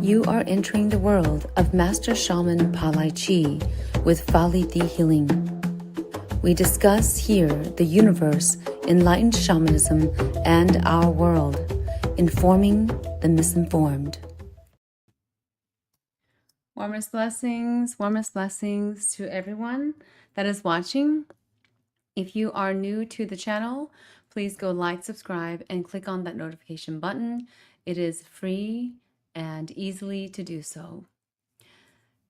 You are entering the world of Master Shaman PaLiChee with PaLiChee Healing. We discuss here the universe, enlightened shamanism, and our world, informing the misinformed. Warmest blessings to everyone that is watching. If you are new to the channel, please go like, subscribe, and click on that notification button. It is free and easily to do so.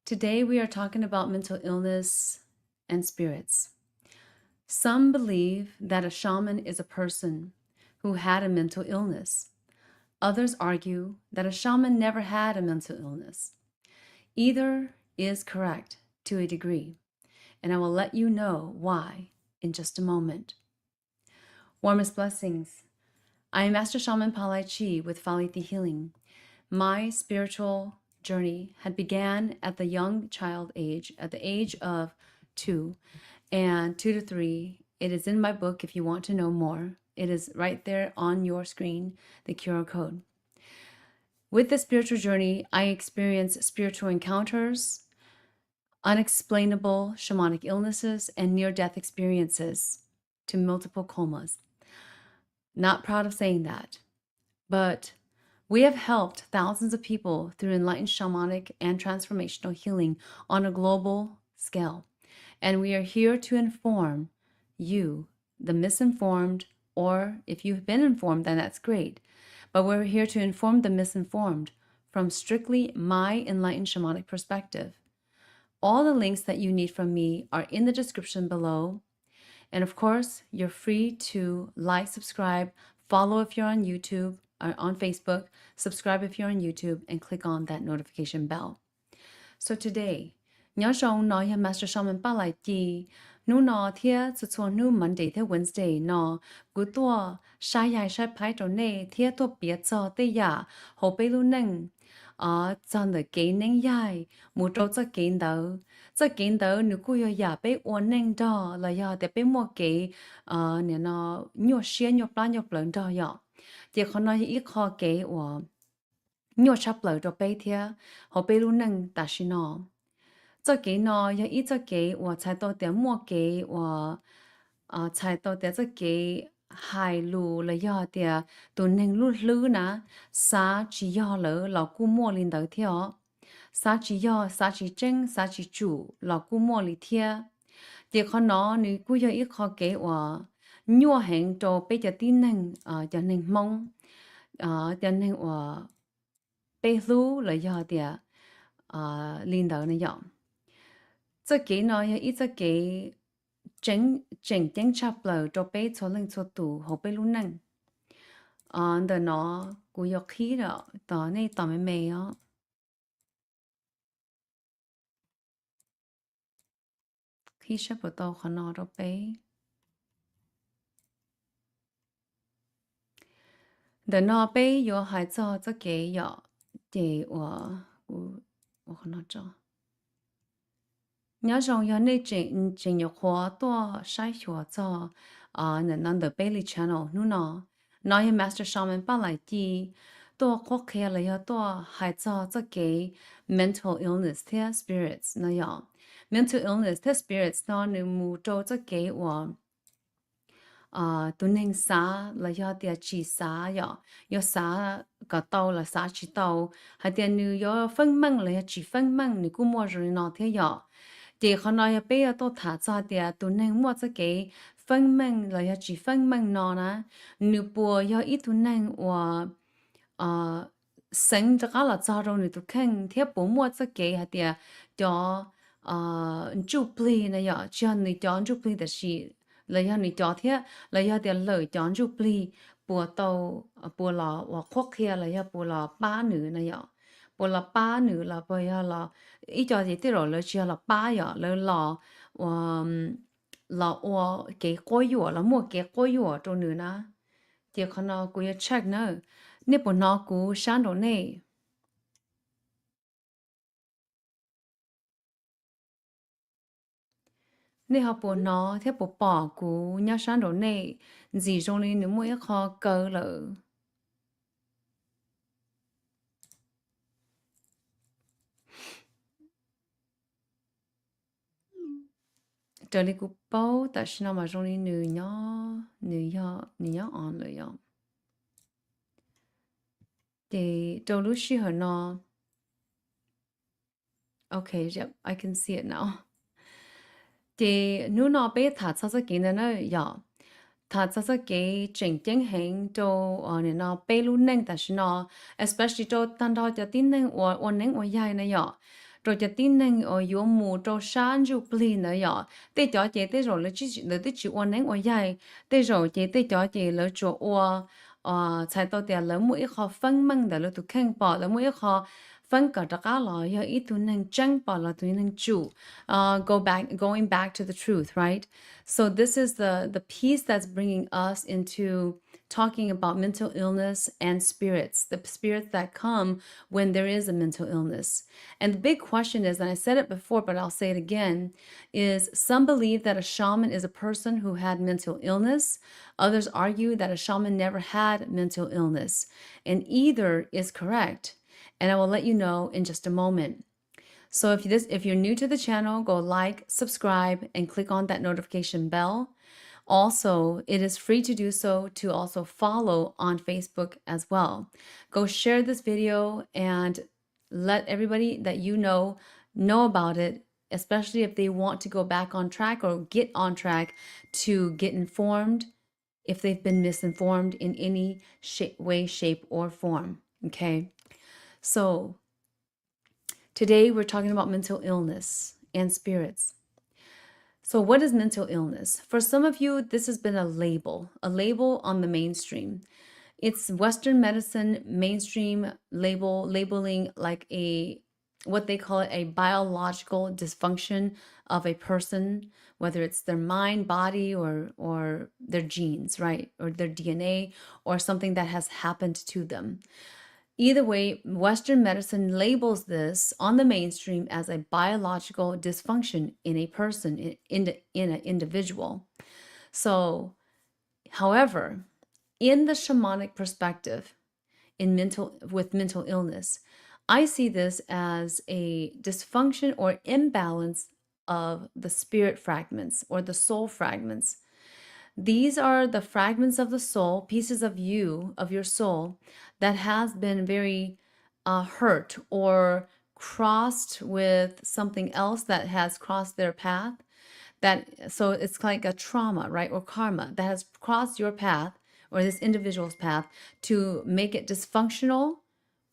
Today we are talking about mental illness and spirits. Some believe that a shaman is a person who had a mental illness. Others argue that a shaman never had a mental illness. Either is correct to a degree, and I will let you know why in just a moment. Warmest blessings. I am Master Shaman PaLiChee with PaLiChee Healing. My spiritual journey had began at the young child age, at the age of 2 and 2 to 3. It is in my book if you want to know more. It is right there on your screen, the QR code. With the spiritual journey, I experienced spiritual encounters, unexplainable shamanic illnesses, and near-death experiences to multiple comas. Not proud of saying that, but we have helped thousands of people through enlightened shamanic and transformational healing on a global scale. And we are here to inform you, the misinformed, or if you've been informed, then that's great. But we're here to inform the misinformed from strictly my enlightened shamanic perspective. All the links that you need from me are in the description below. And of course, you're free to like, subscribe, follow if you're on YouTube or on Facebook, subscribe if you're on YouTube, and click on that notification bell. So today, nhớ rằng nói Master Shaman PaLiChee, nu nó thia zu cho nu Monday to Wednesday nó gu tua sai yai sai pai to ne thia to bia cho te ya ho pe lu neng cho the ke neng yai mu to cho ke đỡ nu ku ya pe o neng do la ya te pe mo ke ne nó nyo xie nyo pla nyo pleng do ya ti kho no i kho ke o nyo chap lo do pe thia ho pe lu neng ta shi no 这几呢，有一只鸡，我猜到点么鸡，我猜到点这鸡海路了要点，都能路路呢，啥只要了，老姑莫领导条，啥只要啥只蒸啥只煮，老姑莫里贴，这可能你姑有一个鸡我，鸟行到被着点能就能蒙，就能我被路了要点，领导那样。 这几呢，有一只几整差不多，就被错冷错度，后被路能。的呢，古有气了，到那倒没有。气是不到可能就被。的呢，被有还做这几有，的我可能做。 nhớ rằng giờ này trình nhật hóa to sai hóa cho nên the Bailey channel nu nó nói Master Shaman PaLiChee to khó khăn là to hay cho cái mental illness the spirits nó ya mental illness the spirits nó nên mu cho cái tu nên sa là ya tia chỉ sa ya sa cả tàu là sa chỉ tàu hay tia nu ya phân măng là chỉ phân măng ni cũng mua rồi nó thế ya thì họ nói bây giờ tôi thả ra thì tôi nên mua cái phân măng là chỉ phân măng nó nè nếu bùa giờ ít tôi nên và sinh cho cả là cho rồi nếu tôi khen thì bố mua cái thì cho chụp ly này giờ cho người cho chụp ly là gì là giờ người cho thế là giờ thì lời cho chụp ly bùa tàu bùa lò và khoác kia là giờ bùa lò ba nữ này giờ bùa là ba nữ là bây giờ là ý cho gì thế rồi là chỉ là ba giờ là cái gói dừa là mua cái gói dừa cho nữ na thì con nó cũng check nữa nếu bọn nó cũng sáng đồ này nếu họ bọn nó thế bọn bỏ cũng nhớ sáng đồ này gì trong này nếu mua khó 够了 Cho đi cú bao ta xin nào mà trong đi nữ nhỏ on rồi yo. Thì đâu lúc xí hở nó. Okay, yep, I can see it now. Thì nu nó bé thả sao sao kiến nó yo. Thả sao sao cái chỉnh tiếng hình cho nè nó bé lu neng ta xin nó, especially cho tan đau cho tin neng or neng or yai nó yo. Rồi cho tin neng or yo mu cho san ju pli nó yo. Tế cho chế tế rồi là chỉ or neng or yai. Tế rồi chế tế cho chế là cho or才到点了每一个分门的了都看饱了每一个分个这个了要一度能争饱了都能住going back to the truth, right? So this is the piece that's bringing us into talking about mental illness and spirits, the spirits that come when there is a mental illness. And the big question is, and I said it before, but I'll say it again, is some believe that a shaman is a person who had mental illness. Others argue that a shaman never had mental illness. And either is correct. And I will let you know in just a moment. So if you're new to the channel, go like, subscribe, and click on that notification bell. Also, it is free to do so to also follow on Facebook as well. Go share this video and let everybody that you know about it, especially if they want to go back on track or get on track to get informed if they've been misinformed in any way, shape, or form. Okay, so today we're talking about mental illness and spirits. So what is mental illness? For some of you, this has been a label on the mainstream. It's Western medicine mainstream labeling like what they call it, a biological dysfunction of a person, whether it's their mind, body, or their genes, right? Or their DNA, or something that has happened to them. Either way, Western medicine labels this on the mainstream as a biological dysfunction in a person, in an individual. So, however, in the shamanic perspective, with mental illness, I see this as a dysfunction or imbalance of the spirit fragments or the soul fragments. These are the fragments of the soul, pieces of you, of your soul, that has been very hurt or crossed with something else that has crossed their path. So it's like a trauma, right? Or karma that has crossed your path or this individual's path to make it dysfunctional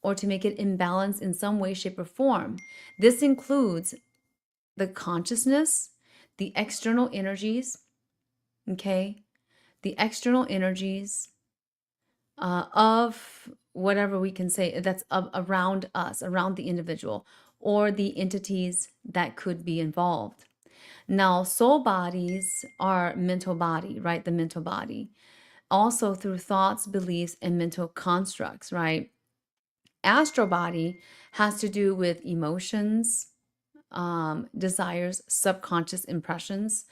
or to make it imbalanced in some way, shape, or form. This includes the consciousness, the external energies, okay? The external energies of whatever we can say that's around us, around the individual, or the entities that could be involved. Now, soul bodies are mental body, right? The mental body. Also through thoughts, beliefs, and mental constructs, right? Astral body has to do with emotions, desires, subconscious impressions.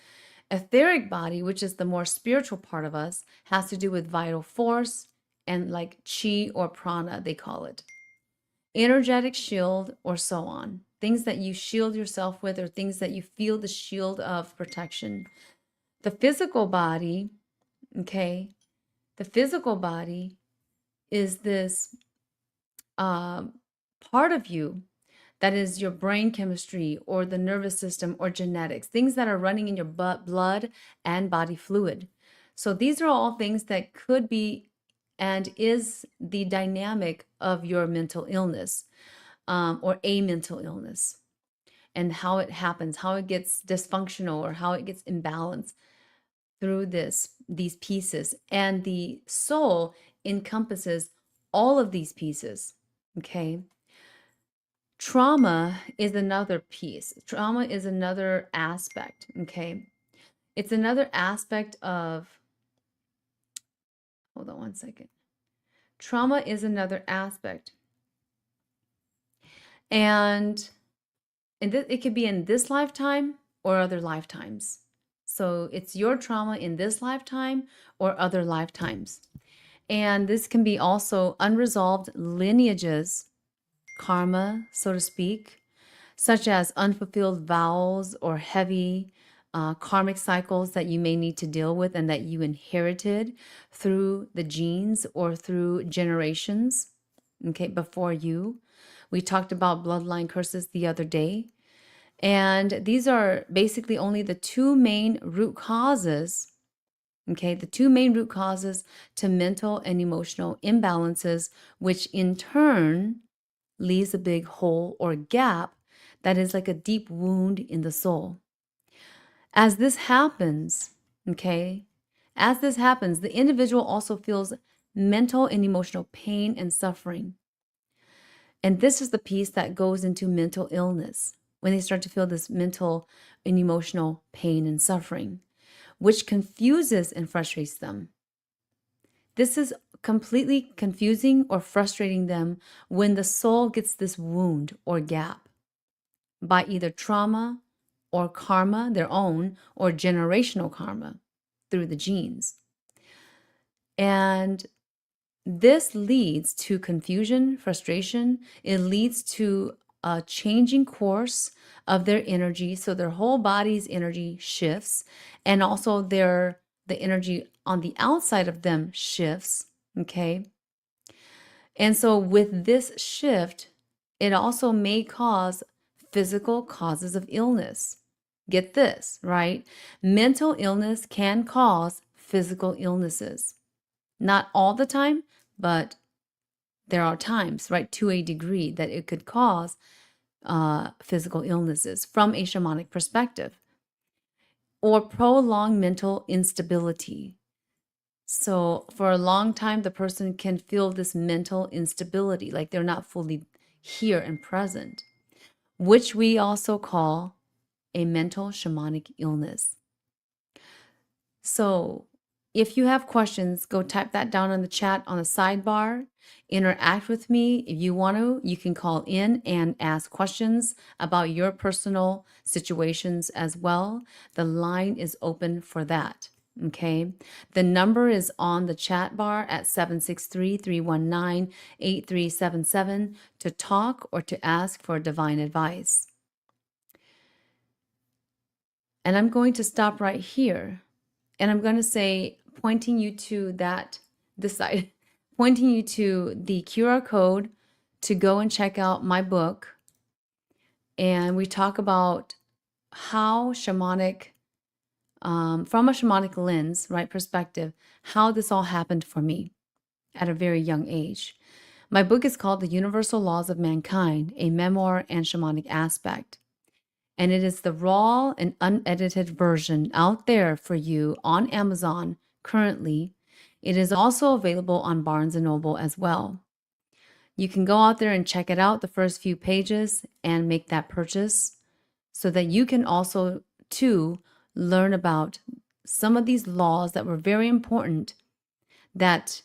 Etheric body, which is the more spiritual part of us, has to do with vital force and like chi or prana, they call it. Energetic shield or so on. Things that you shield yourself with or things that you feel the shield of protection. The physical body, okay, the physical body is this part of you that is your brain chemistry or the nervous system or genetics, things that are running in your blood and body fluid. So these are all things that could be and is the dynamic of your mental illness or a mental illness, and how it happens, how it gets dysfunctional or how it gets imbalanced through these pieces. And the soul encompasses all of these pieces, okay? Trauma is another piece. Trauma is another aspect, okay? It's another aspect of, hold on one second. Trauma is another aspect. And it could be in this lifetime or other lifetimes. So it's your trauma in this lifetime or other lifetimes. And this can be also unresolved lineages, karma, so to speak, such as unfulfilled vows or heavy karmic cycles that you may need to deal with and that you inherited through the genes or through generations, okay, before you. We talked about bloodline curses the other day. And these are basically only the two main root causes, okay, the two main root causes to mental and emotional imbalances, which in turn leaves a big hole or gap that is like a deep wound in the soul. As this happens, okay, as this happens, the individual also feels mental and emotional pain and suffering. And this is the piece that goes into mental illness when they start to feel this mental and emotional pain and suffering, which confuses and frustrates them. This is completely confusing or frustrating them when the soul gets this wound or gap by either trauma or karma, their own, or generational karma through the genes. And this leads to confusion, frustration. It leads to a changing course of their energy. So their whole body's energy shifts, and also the energy on the outside of them shifts. Okay. And so with this shift, it also may cause physical causes of illness. Get this, right? Mental illness can cause physical illnesses. Not all the time, but there are times, right, to a degree that it could cause physical illnesses from a shamanic perspective, or prolonged mental instability. So for a long time, the person can feel this mental instability, like they're not fully here and present, which we also call a mental shamanic illness. So if you have questions, go type that down in the chat on the sidebar. Interact with me. If you want to, you can call in and ask questions about your personal situations as well. The line is open for that. Okay. The number is on the chat bar at 763-319-8377 to talk or to ask for divine advice. And I'm going to stop right here. And I'm going to say, pointing you to this side, pointing you to the QR code to go and check out my book. And we talk about how shamanic, from a shamanic lens, right, perspective, how this all happened for me at a very young age. My book is called The Universal Laws of Mankind, a Memoir and Shamanic Aspect. And it is the raw and unedited version out there for you on Amazon currently. It is also available on Barnes & Noble as well. You can go out there and check it out, the first few pages, and make that purchase so that you can also, too, learn about some of these laws that were very important that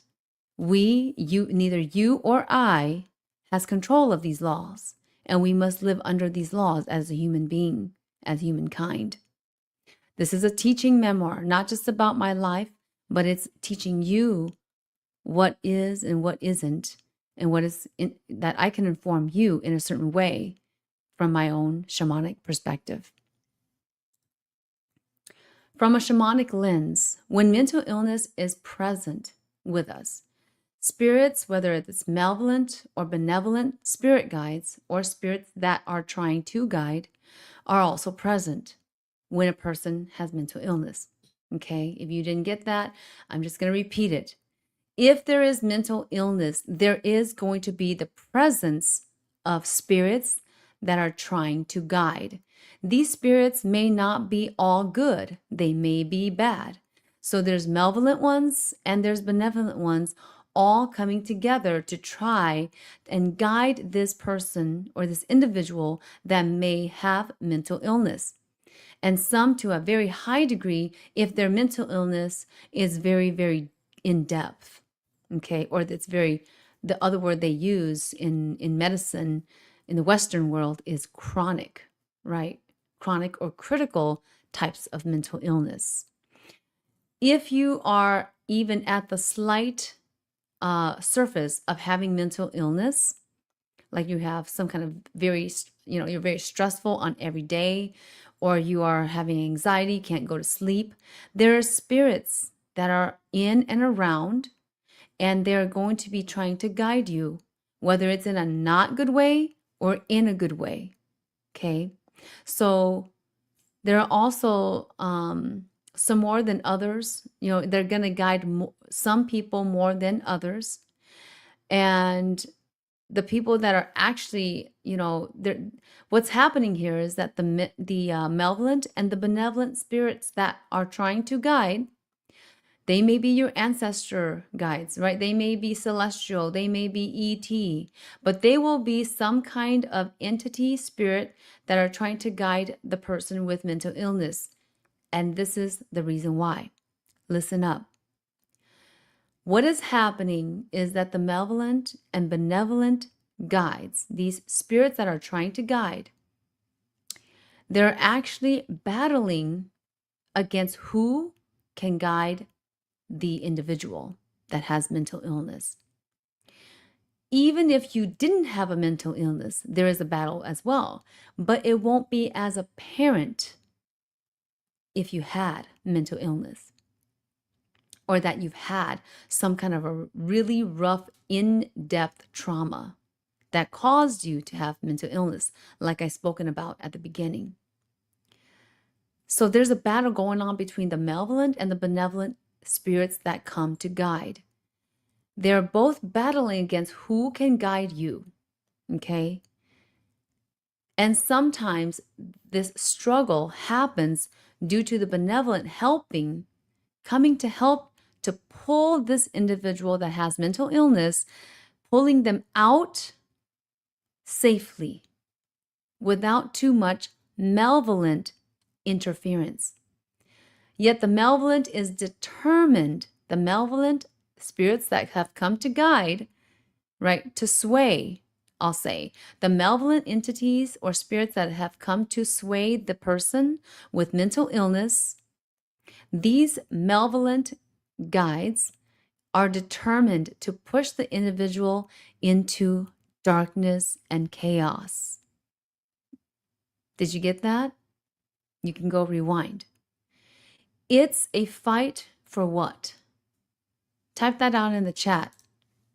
neither you or I has control of these laws. And we must live under these laws as a human being, as humankind. This is a teaching memoir, not just about my life, but it's teaching you what is and what isn't, and what is that I can inform you in a certain way from my own shamanic perspective. From a shamanic lens, when mental illness is present with us, spirits, whether it's malevolent or benevolent spirit guides or spirits that are trying to guide, are also present when a person has mental illness. Okay, if you didn't get that, I'm just going to repeat it. If there is mental illness, there is going to be the presence of spirits that are trying to guide. These spirits may not be all good. They may be bad. So there's malevolent ones and there's benevolent ones, all coming together to try and guide this person or this individual that may have mental illness. And some to a very high degree if their mental illness is very, very in depth. Okay, or it's very, the other word they use in medicine in the Western world is chronic, right? Chronic or critical types of mental illness. If you are even at the slight surface of having mental illness, like you have some kind of you're very stressful on every day, or you are having anxiety, can't go to sleep. There are spirits that are in and around, and they're going to be trying to guide you, whether it's in a not good way or in a good way. Okay. So there are also some more than others. They're going to guide some people more than others. And the people that are actually, what's happening here is that the malevolent and the benevolent spirits that are trying to guide, they may be your ancestor guides, right? They may be celestial, they may be ET, but they will be some kind of entity, spirit that are trying to guide the person with mental illness. And this is the reason why. Listen up. What is happening is that the malevolent and benevolent guides, these spirits that are trying to guide, they're actually battling against who can guide the individual that has mental illness. Even if you didn't have a mental illness, there is a battle as well, but it won't be as apparent if you had mental illness, or that you've had some kind of a really rough, in-depth trauma that caused you to have mental illness, like I spoken about at the beginning. So there's a battle going on between the malevolent and the benevolent spirits that come to guide. They're both battling against who can guide you, okay? And sometimes this struggle happens due to the benevolent coming to help to pull this individual that has mental illness, pulling them out safely without too much malevolent interference. Yet the malevolent is determined, the malevolent spirits that have come to guide, right, to sway, I'll say, the malevolent entities or spirits that have come to sway the person with mental illness, these malevolent guides are determined to push the individual into darkness and chaos. Did you get that? You can go rewind. It's a fight for what? Type that out in the chat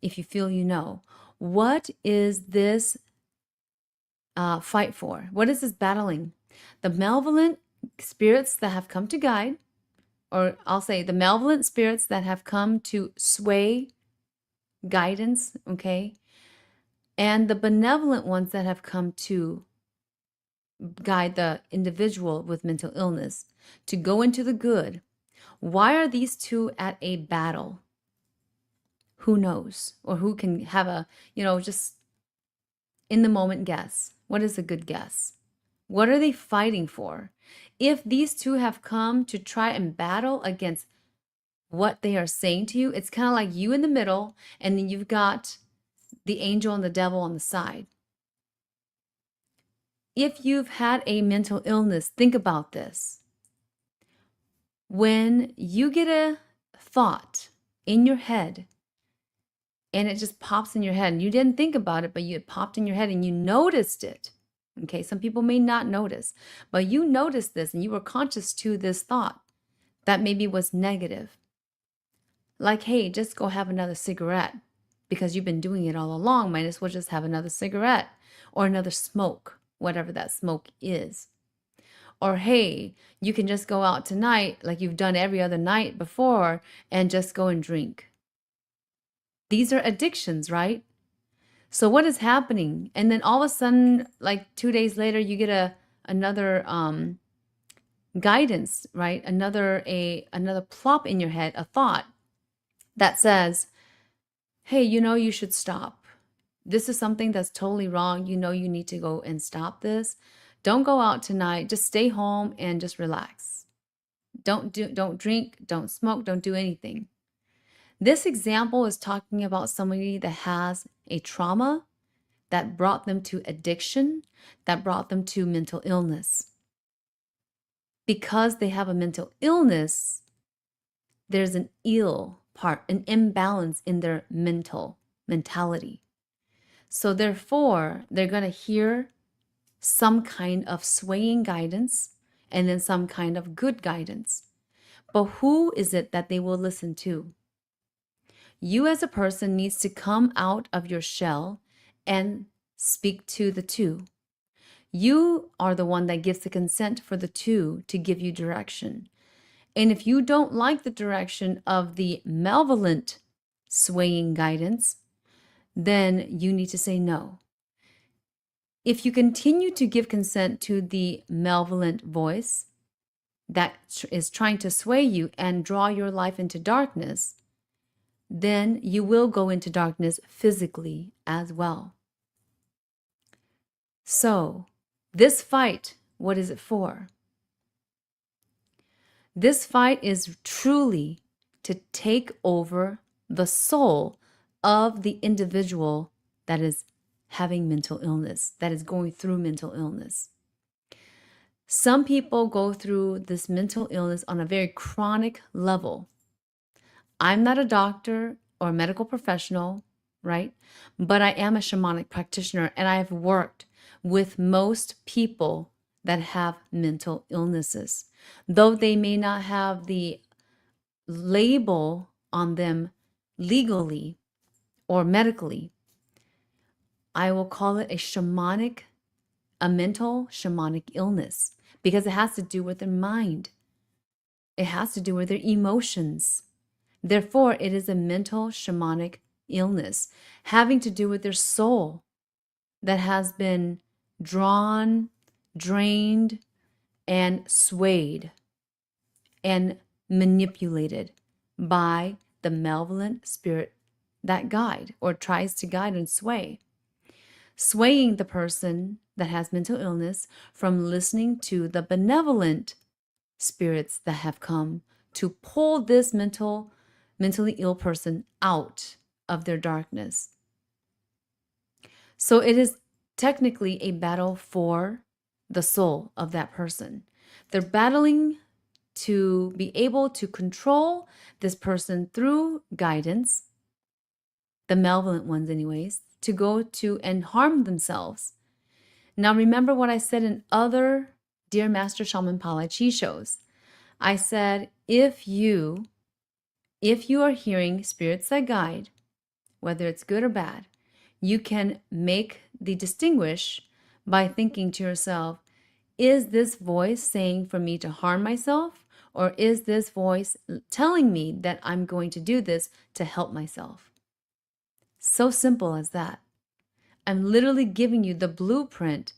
if you feel you know. What is this fight for? What is this battling? The malevolent spirits that have come to guide, or I'll say the malevolent spirits that have come to sway guidance, okay? And the benevolent ones that have come to guide the individual with mental illness to go into the good. Why are these two at a battle? Who knows? Or who can have a, just in the moment guess? What is a good guess? What are they fighting for? If these two have come to try and battle against what they are saying to you, it's kind of like you in the middle, and then you've got the angel and the devil on the side. If you've had a mental illness, think about this. When you get a thought in your head and it just pops in your head and you didn't think about it, but it popped in your head and you noticed it. Okay, some people may not notice, but you noticed this and you were conscious to this thought that maybe was negative. Like, hey, just go have another cigarette because you've been doing it all along. Might as well just have another cigarette or another smoke, whatever that smoke is. Or, hey, you can just go out tonight like you've done every other night before and just go and drink. These are addictions, right? So what is happening? And then all of a sudden, like 2 days later, you get another guidance, right? Another plop in your head, a thought that says, hey, you should stop. This is something that's totally wrong. You need to go and stop this. Don't go out tonight. Just stay home and just relax. Don't drink, don't smoke, don't do anything. This example is talking about somebody that has a trauma that brought them to addiction, that brought them to mental illness. Because they have a mental illness, there's an an imbalance in their mentality. So therefore, they're going to hear some kind of swaying guidance and then some kind of good guidance. But who is it that they will listen to? You as a person needs to come out of your shell and speak to the two. You are the one that gives the consent for the two to give you direction. And if you don't like the direction of the malevolent swaying guidance, then you need to say no. If you continue to give consent to the malevolent voice that is trying to sway you and draw your life into darkness, then you will go into darkness physically as well. So, this fight, what is it for? This fight is truly to take over the soul of the individual that is having mental illness, that is going through mental illness. Some people go through this mental illness on a very chronic level. I'm not a doctor or a medical professional, right? But I am a shamanic practitioner, and I have worked with most people that have mental illnesses. Though they may not have the label on them legally or medically, I will call it a mental shamanic illness, because it has to do with their mind. It has to do with their emotions. Therefore, it is a mental shamanic illness having to do with their soul that has been drawn, drained, and swayed and manipulated by the malevolent spirit that guide or tries to guide and sway. Swaying the person that has mental illness from listening to the benevolent spirits that have come to pull this mentally ill person out of their darkness. So it is technically a battle for the soul of that person. They're battling to be able to control this person through guidance, the malevolent ones anyways, to go to and harm themselves. Now remember what I said in other Dear Master Shaman PaLiChee shows. I said, if you are hearing spirits that guide, whether it's good or bad, you can make the distinguish by thinking to yourself, is this voice saying for me to harm myself? Or is this voice telling me that I'm going to do this to help myself? So simple as that. I'm literally giving you the blueprint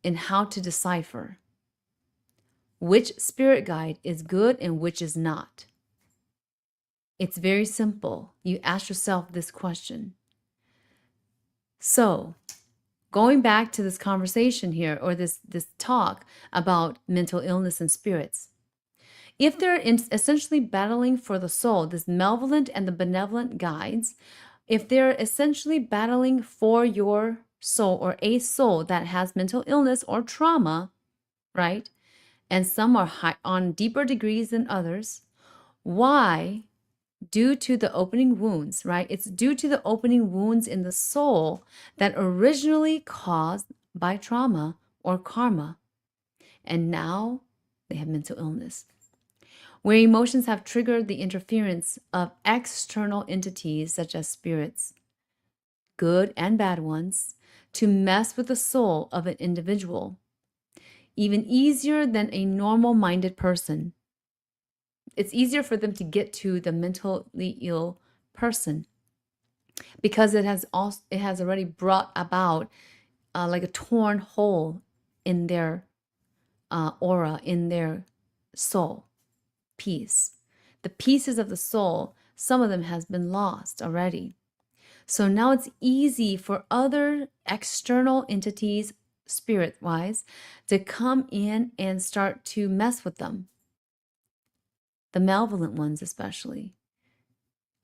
in how to decipher which spirit guide is good and which is not. It's very simple. You ask yourself this question. So, going back to this conversation here, or this talk about mental illness and spirits, if they're essentially battling for the soul, this malevolent and the benevolent guides, if they're essentially battling for your soul or a soul that has mental illness or trauma, right? And some are on deeper degrees than others. Why? Due to the opening wounds, right? It's due to the opening wounds in the soul that originally caused by trauma or karma. And now they have mental illness, where emotions have triggered the interference of external entities such as spirits, good and bad ones, to mess with the soul of an individual, even easier than a normal-minded person. It's easier for them to get to the mentally ill person because it has already brought about like a torn hole in their aura, in their soul piece. The pieces of the soul, some of them has been lost already. So now it's easy for other external entities, spirit-wise, to come in and start to mess with them. The malevolent ones especially.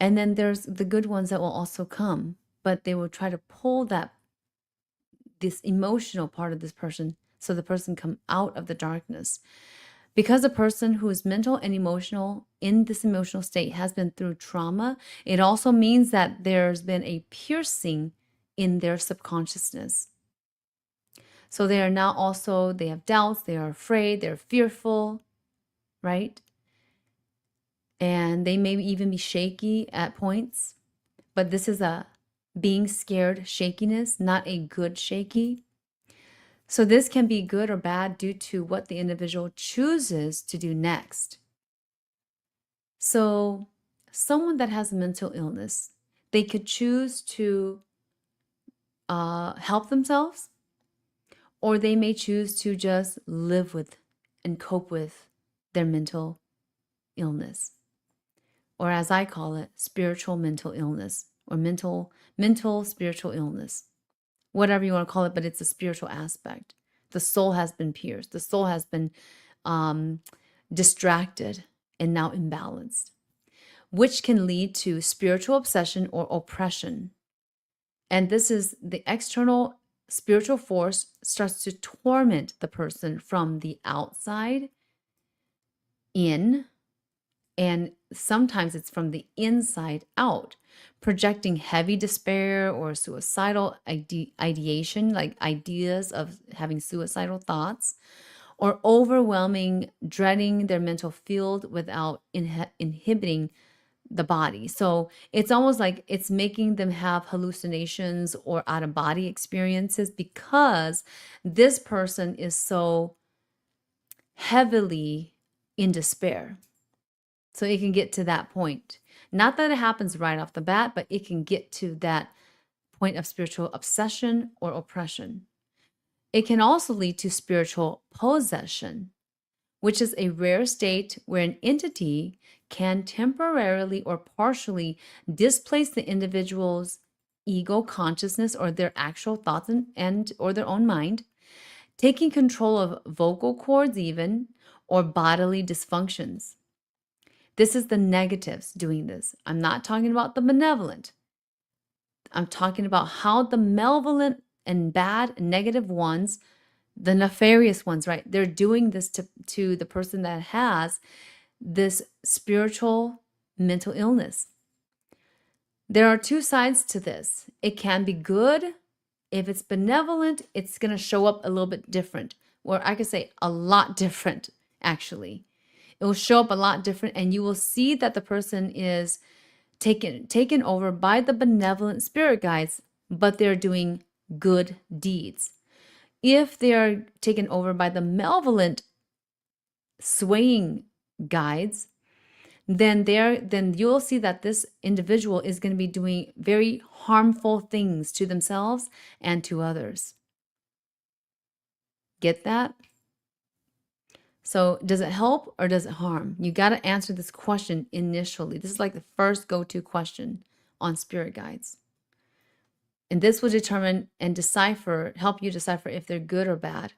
And then there's the good ones that will also come, but they will try to pull this emotional part of this person so the person come out of the darkness. Because a person who is mental and emotional in this emotional state has been through trauma, it also means that there's been a piercing in their subconsciousness. So they are now also, they have doubts, they are afraid, they're fearful, right? And they may even be shaky at points, but this is a being scared shakiness, not a good shaky. So this can be good or bad due to what the individual chooses to do next. So someone that has a mental illness, they could choose to help themselves, or they may choose to just live with and cope with their mental illness, or as I call it, spiritual mental illness, or mental spiritual illness, whatever you want to call it, but it's a spiritual aspect. The soul has been pierced. The soul has been distracted and now imbalanced, which can lead to spiritual obsession or oppression. And this is the external spiritual force starts to torment the person from the outside in, and sometimes it's from the inside out, projecting heavy despair or suicidal ideation, like ideas of having suicidal thoughts, or overwhelming dreading their mental field without inhibiting the body. So it's almost like it's making them have hallucinations or out of body experiences because this person is so heavily in despair. So it can get to that point. Not that it happens right off the bat, but it can get to that point of spiritual obsession or oppression. It can also lead to spiritual possession, which is a rare state where an entity can temporarily or partially displace the individual's ego consciousness or their actual thoughts and or their own mind, taking control of vocal cords even, or bodily dysfunctions. This is the negatives doing this. I'm not talking about the benevolent. I'm talking about how the malevolent and bad, negative ones, the nefarious ones, right? They're doing this to the person that has this spiritual mental illness. There are two sides to this. It can be good. If it's benevolent, it's going to show up a little bit different, or I could say a lot different, actually. It will show up a lot different, and you will see that the person is taken over by the benevolent spirit guides, but they're doing good deeds. If they are taken over by the malevolent swaying guides, then you'll see that this individual is going to be doing very harmful things to themselves and to others. Get that? So does it help or does it harm? You got to answer this question initially. This is like the first go-to question on spirit guides. And this will determine and help you decipher if they're good or bad.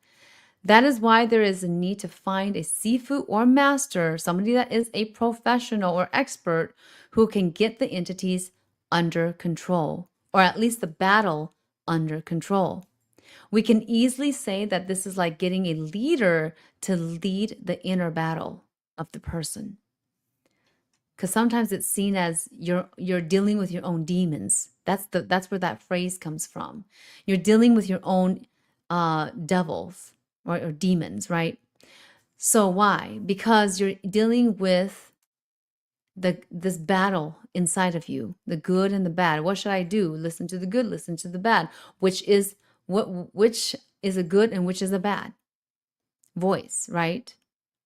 That is why there is a need to find a sifu or master, somebody that is a professional or expert who can get the entities under control, or at least the battle under control. We can easily say that this is like getting a leader to lead the inner battle of the person. Because sometimes it's seen as you're dealing with your own demons. That's where that phrase comes from. You're dealing with your own devils or demons, right? So why? Because you're dealing with this battle inside of you, the good and the bad. What should I do? Listen to the good, listen to the bad. Which is a good and which is a bad voice, right?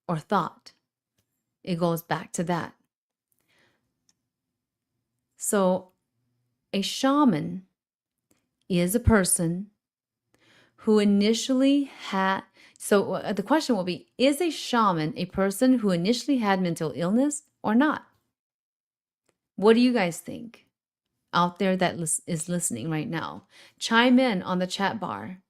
Or thought. It goes back to that. So a shaman is a person who initially had, so the question will be, is a shaman a person who initially had mental illness or not? What do you guys think out there that is listening right now? Chime in on the chat bar.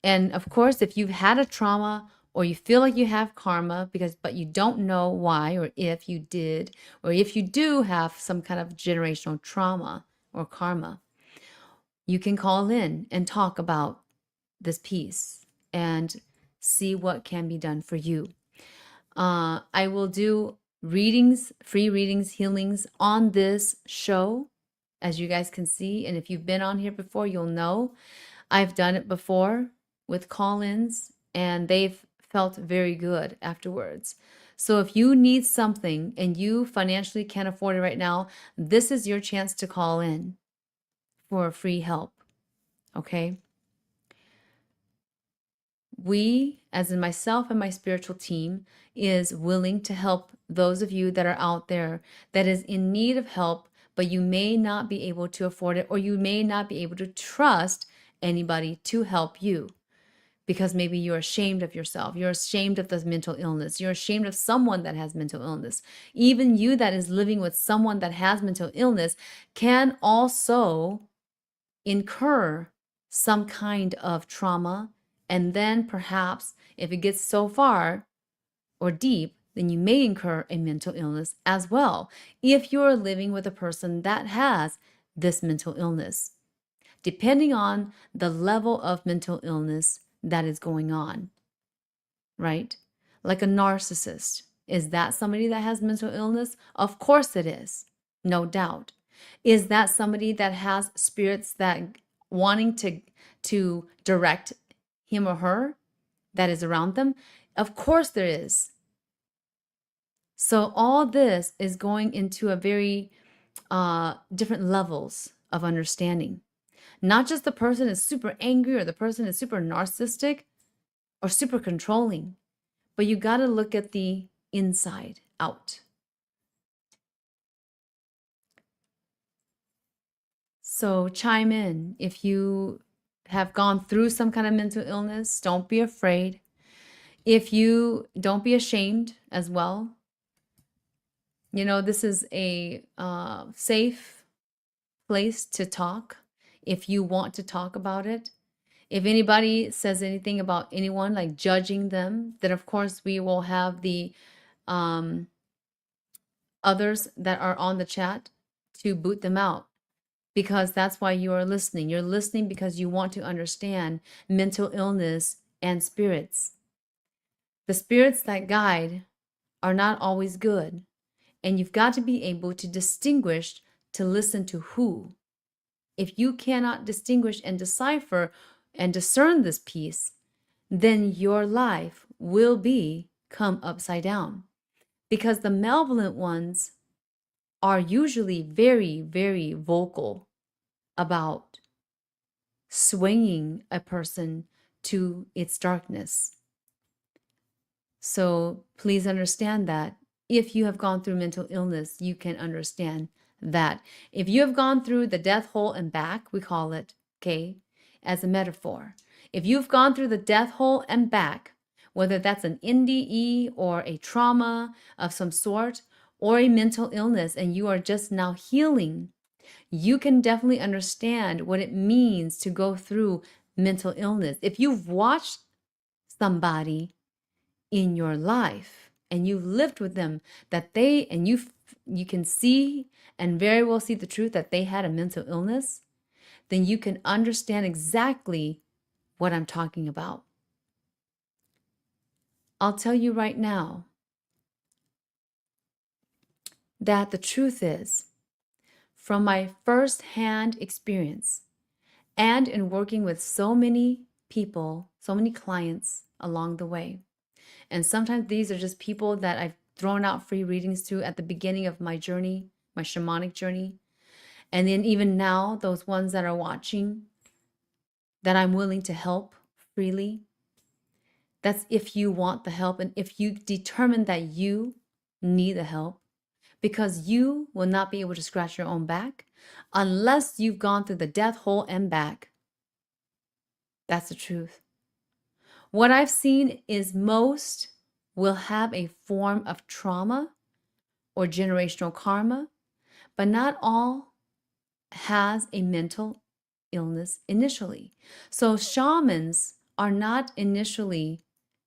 And of course, if you've had a trauma or you feel like you have karma but you don't know why, or if you did, or if you do have some kind of generational trauma or karma, you can call in and talk about this piece and see what can be done for you. I will do readings, free readings, healings on this show as you guys can see. And if you've been on here before, you'll know I've done it before with call-ins, and they've felt very good afterwards. So if you need something and you financially can't afford it right now, this is your chance to call in for free help. Okay? We, as in myself and my spiritual team, is willing to help those of you that are out there that is in need of help, but you may not be able to afford it, or you may not be able to trust anybody to help you because maybe you're ashamed of yourself. You're ashamed of the mental illness. You're ashamed of someone that has mental illness. Even you that is living with someone that has mental illness can also incur some kind of trauma. And then perhaps if it gets so far or deep, then you may incur a mental illness as well if you're living with a person that has this mental illness, depending on the level of mental illness that is going on, right? Like a narcissist. Is that somebody that has mental illness? Of course it is, no doubt. Is that somebody that has spirits that wanting to direct him or her that is around them? Of course there is. So all this is going into a very different levels of understanding. Not just the person is super angry or the person is super narcissistic or super controlling, but you got to look at the inside out. So chime in if you have gone through some kind of mental illness. Don't be afraid. If you don't be ashamed as well. You know, this is a safe place to talk if you want to talk about it. If anybody says anything about anyone, like judging them, then of course we will have the others that are on the chat to boot them out, because that's why you are listening. You're listening because you want to understand mental illness and spirits. The spirits that guide are not always good, and you've got to be able to distinguish to listen to who. If you cannot distinguish and decipher and discern this piece, then your life will come upside down, because the malevolent ones are usually very, very vocal about swinging a person to its darkness. So please understand that if you have gone through mental illness, you can understand that. If you have gone through the death hole and back, we call it, okay, as a metaphor. If you've gone through the death hole and back, whether that's an NDE or a trauma of some sort or a mental illness, and you are just now healing, you can definitely understand what it means to go through mental illness. If you've watched somebody in your life and you've lived with them that you can see and very well see the truth that they had a mental illness, then you can understand exactly what I'm talking about. I'll tell you right now that the truth is, from my first-hand experience and in working with so many people, so many clients along the way, and sometimes these are just people that I've thrown out free readings to at the beginning of my journey, my shamanic journey. And then even now, those ones that are watching, that I'm willing to help freely. That's if you want the help and if you determine that you need the help, because you will not be able to scratch your own back unless you've gone through the death hole and back. That's the truth. What I've seen is most will have a form of trauma or generational karma, but not all has a mental illness initially. So shamans are not initially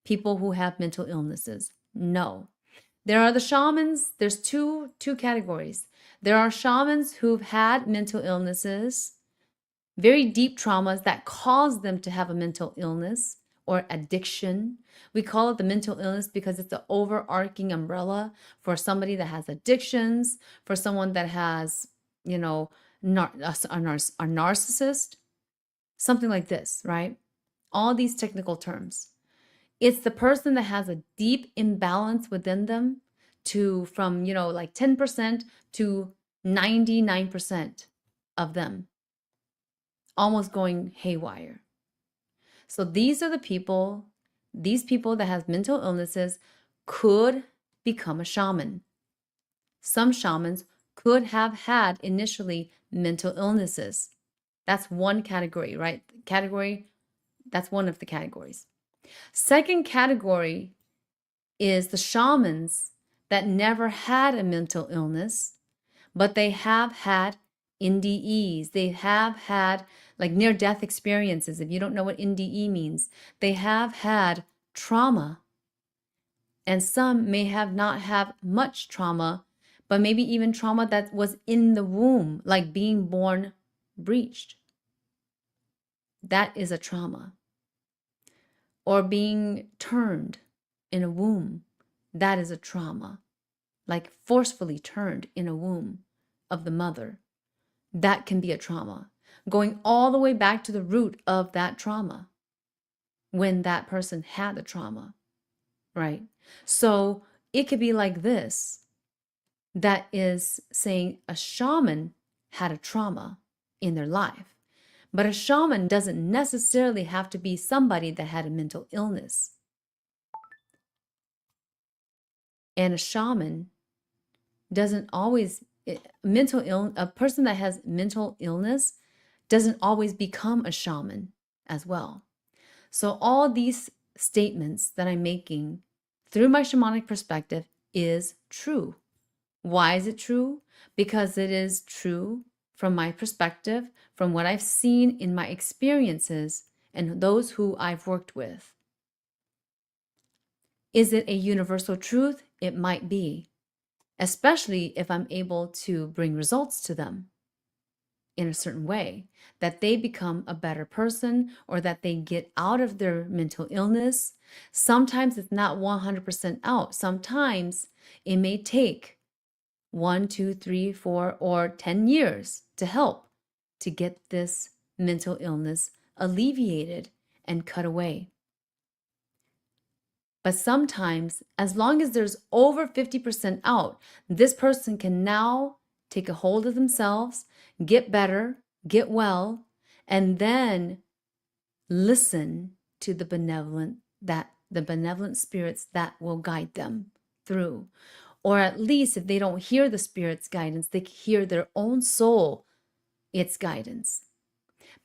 people who have mental illnesses. No. There are the shamans, there's two categories. There are shamans who've had mental illnesses, very deep traumas that cause them to have a mental illness or addiction. We call it the mental illness because it's the overarching umbrella for somebody that has addictions, for someone that has, narcissist, something like this, right? All these technical terms. It's the person that has a deep imbalance within them from, like 10% to 99% of them almost going haywire. So these are these people that have mental illnesses could become a shaman. Some shamans could have had initially mental illnesses. That's one category, right? That's one of the categories. Second category is the shamans that never had a mental illness, but they have had NDEs. They have had like near-death experiences. If you don't know what NDE means, they have had trauma. And some may have not have much trauma, but maybe even trauma that was in the womb, like being born breached. That is a trauma. Or being turned in a womb. That is a trauma. Like forcefully turned in a womb of the mother. That can be a trauma. Going all the way back to the root of that trauma. When that person had the trauma. Right? So it could be like this. That is saying a shaman had a trauma in their life. But a shaman doesn't necessarily have to be somebody that had a mental illness. And a shaman doesn't always, a person that has mental illness doesn't always become a shaman as well. So all these statements that I'm making through my shamanic perspective is true. Why is it true? Because it is true from my perspective, from what I've seen in my experiences and those who I've worked with. Is it a universal truth? It might be, especially if I'm able to bring results to them in a certain way, that they become a better person or that they get out of their mental illness. Sometimes it's not 100% out. Sometimes it may take 1, 2, 3, 4, or 10 years to help to get this mental illness alleviated and cut away. But sometimes, as long as there's over 50% out, this person can now take a hold of themselves, get better, get well, and then listen to the benevolent spirits that will guide them through. Or at least if they don't hear the spirit's guidance, they hear their own soul, its guidance.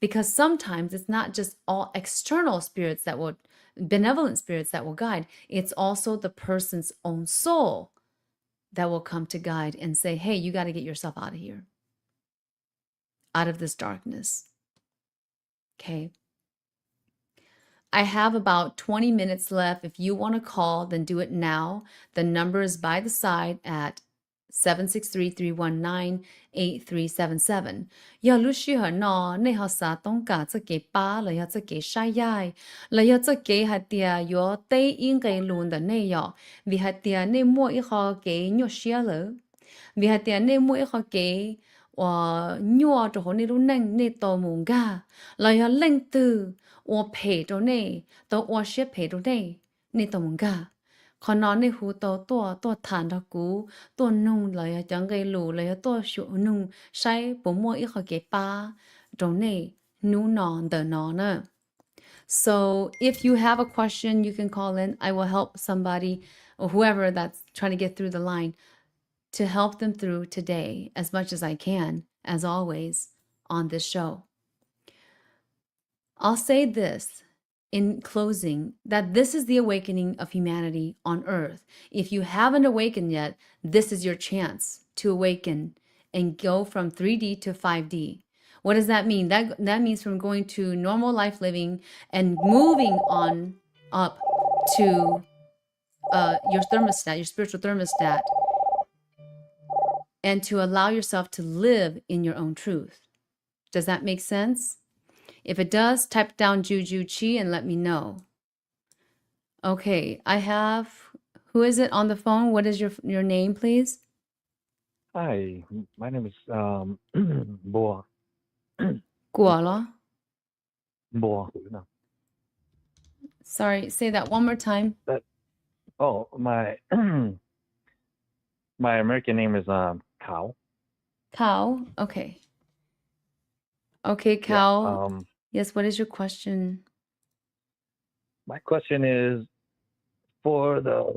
Because sometimes it's not just all external spirits benevolent spirits that will guide. It's also the person's own soul that will come to guide and say, hey, you got to get yourself out of here. Out of this darkness. Okay. I have about 20 minutes left. If you want to call, then do it now. The number is by the side at 763-319-8377. Ya lu shi ha no ne ha sa tong ka tsa ke pa la ya tsa ke sha yai la ya tsa ke ha tia yo te in ge lun da ne yo vi ha tia ne mo I ha ke nyo xia le vi ha tia ne mo I ha ke nhua cho ne lu nang ne to mung ga la ya leng tu 我陪着你，到我些陪着你，你懂唔噶？可能你หู多谈到古，多弄来呀，讲个路来呀，多学弄，晒不摸一个给巴，着你努囊的囊呢。So if you have a question, you can call in. I will help somebody or whoever that's trying to get through the line to help them through today as much as I can, as always, on this show. I'll say this in closing, that this is the awakening of humanity on earth. If you haven't awakened yet, this is your chance to awaken and go from 3D to 5D. What does that mean? That means from going to normal life living and moving on up to your thermostat, your spiritual thermostat, and to allow yourself to live in your own truth. Does that make sense? If it does, type down Juju Chi and let me know. Okay, I have, who is it on the phone? What is your name, please? Hi, my name is Boa. Guala. Boa. No, Sorry, say that one more time. that. Oh, my my American name is Cow. Cow. Okay. Okay, Yeah. Cow. Yes, what is your question? My question is for the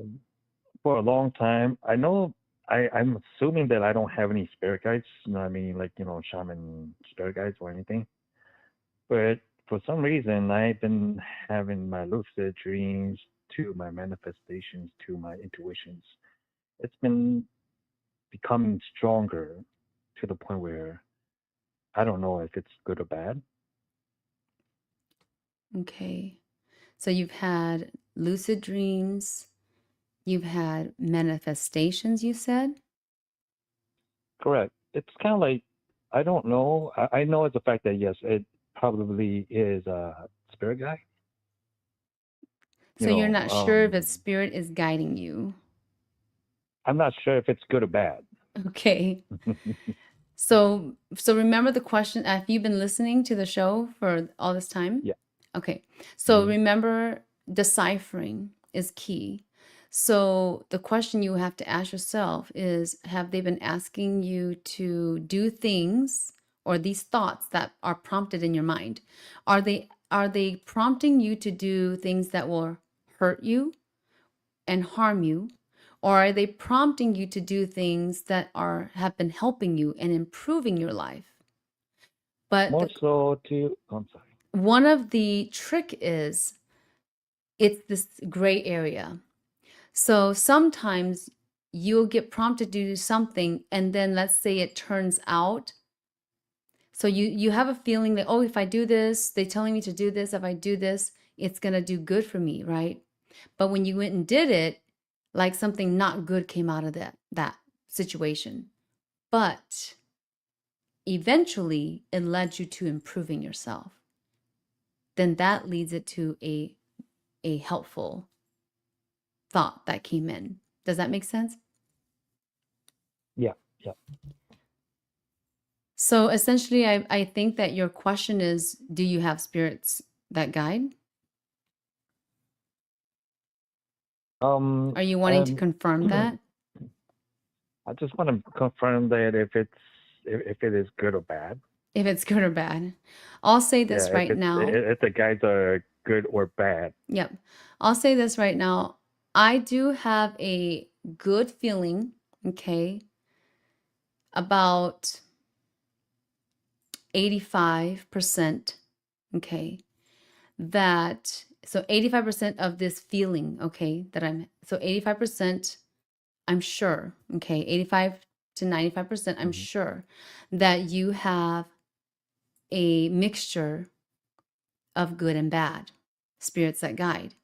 for a long time. I know I'm assuming that I don't have any spirit guides. You know what I mean, like shaman spirit guides or anything. But for some reason, I've been having my lucid dreams to my manifestations to my intuitions. It's been becoming stronger to the point where I don't know if it's good or bad. Okay. So you've had lucid dreams, you've had manifestations, you said? Correct. It's kind of like I don't know. I know it's a fact that yes, it probably is a spirit guide. You So you're know, not sure if a spirit is guiding you. I'm not sure if it's good or bad. Okay. So remember the question, have you been listening to the show for all this time? Yeah. Okay. So Hmm. remember, deciphering is key. So the question you have to ask yourself is, have they been asking you to do things, or these thoughts that are prompted in your mind? Are they prompting you to do things that will hurt you and harm you? Or are they prompting you to do things that have been helping you and improving your life? But More so to. I'm sorry. one of the trick is it's this gray area. So sometimes you'll get prompted to do something, and then let's say it turns out. So you have a feeling that, oh, if I do this, they're telling me to do this. If I do this, it's gonna do good for me, right? But when you went and did it, like something not good came out of that situation. But eventually it led you to improving yourself. Then that leads it to a helpful thought that came in. Does that make sense? Yeah. Yeah. So essentially, I think that your question is, do you have spirits that guide? Um. Are you wanting to Um. confirm that? I just want to confirm that if it is good or bad. If it's good or bad? I'll say Yeah. this right now. If the guides are good or bad. Yep. I'll say this right now. I do have a good feeling, okay, about 85%, okay, that so 85% of this feeling, okay, that so 85% I'm sure, okay, 85 to 95% I'm Hmm. sure that you have a mixture of good and bad spirits that guide.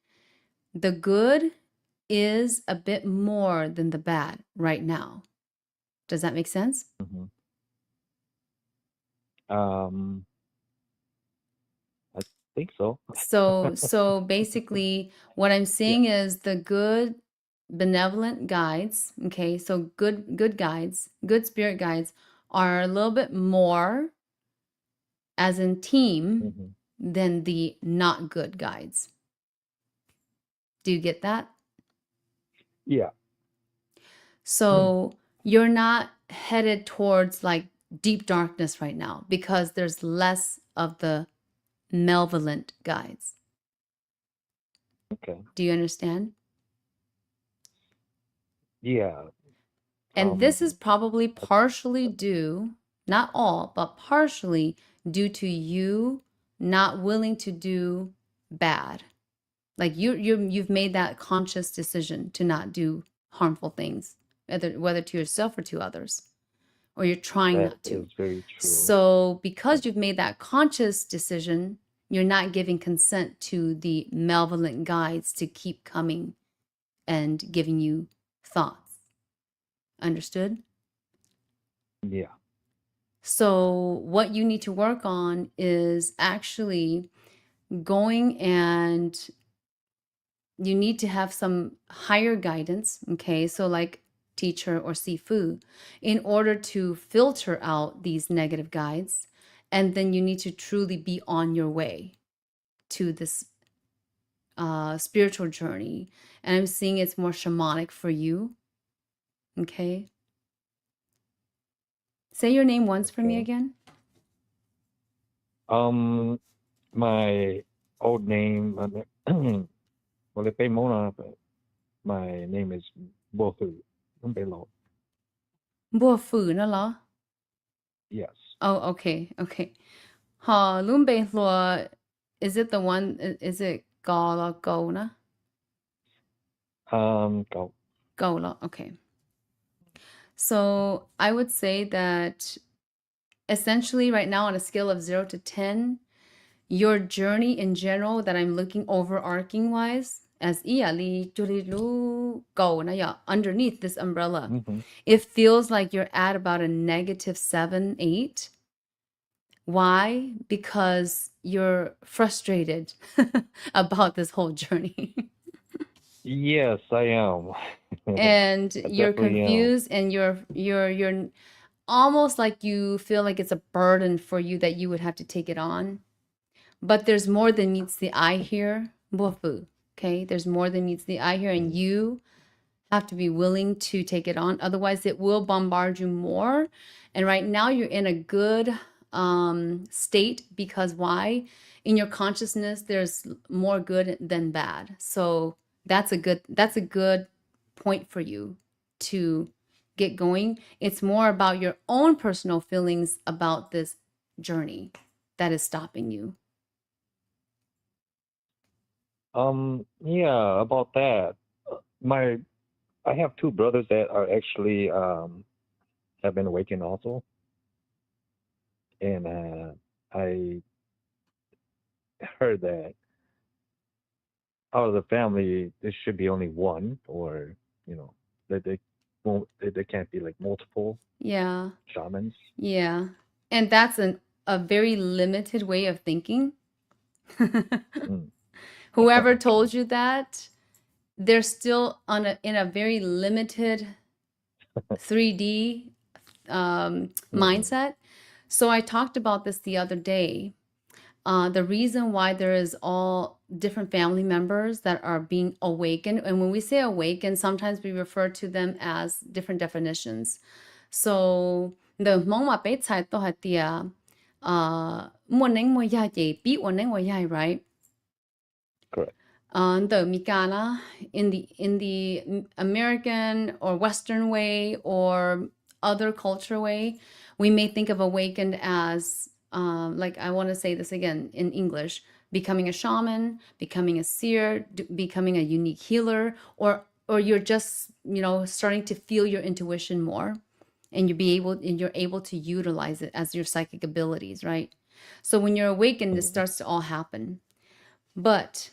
The good is a bit more than the bad right now. Does that make sense? Hmm. Um. I think so. So basically what I'm Yeah. seeing is the good benevolent guides, okay? So good guides, good spirit guides are a little bit more as in team Hmm. than the not good guides. Do you get that? Yeah. So you're not headed towards like deep darkness right now because there's less of the malevolent guides. Okay. Do you understand? Yeah. And this is probably I- partially due, not all, but partially due to you not willing to do bad. Like you've made that conscious decision to not do harmful things, whether to yourself or to others, or you're trying that not is to. very true. So Yeah. because you've made that conscious decision, you're not giving consent to the malevolent guides to keep coming and giving you thoughts. Understood? Yeah. So, what you need to work on is actually going and you need to have some higher guidance. Okay. So, like teacher, or sifu in order to filter out these negative guides. And then you need to truly be on your way to this spiritual journey. And I'm seeing it's more shamanic for you. Okay. Say your name once for me Okay. again. My old name, well, they pay Mona, but my name is Bofu. Umbelo. บัวฝืนน่ะเหรอ Yes. Oh, okay, okay. 好 Lumbe Hlo, is it the one, is it Go or Go นะ Go. Go เหรอ okay. So I would say that essentially right now on a scale of 0 to 10, your journey in general that I'm looking overarching wise as Iyali Jurilu Go na ya underneath this umbrella, Mm-hmm. it feels like you're at about a negative 7, 8. Why? Because you're frustrated about this whole journey. Yes, I am. And I you're definitely am. confused and you're almost like you feel like it's a burden for you that you would have to take it on. But there's more than meets the eye here. Bofu. Okay? There's more than meets the eye here, and Mm. you have to be willing to take it on. Otherwise, it will bombard you more. And right now, you're in a good state because why? In your consciousness, there's more good than bad. So that's a good point for you to get going. It's more about your own personal feelings about this journey that is stopping you. Yeah, about that. I have two brothers that are actually have been awakened also, and I heard that out of the family there should be only one, or that they won't, they can't be like multiple Yeah. shamans. Yeah. And that's a very limited way of thinking. Mm. Whoever Okay. told you that, they're still in a very limited 3D Mm-hmm. mindset. So I talked about this the other day. The reason why there is all different family members that are being awakened, and when we say awakened, sometimes we refer to them as different definitions. So the Hmong ma pe chai to ha tia mo neng mo ya ye bi wo neng wo ya, right? Correct. The Mikana in the American or Western way or other culture way, we may think of awakened as like I want to say this again in English: becoming a shaman, becoming a seer, becoming a unique healer, or you're just starting to feel your intuition more, and you're able to utilize it as your psychic abilities, right? So when you're awakened, it Mm-hmm. starts to all happen. But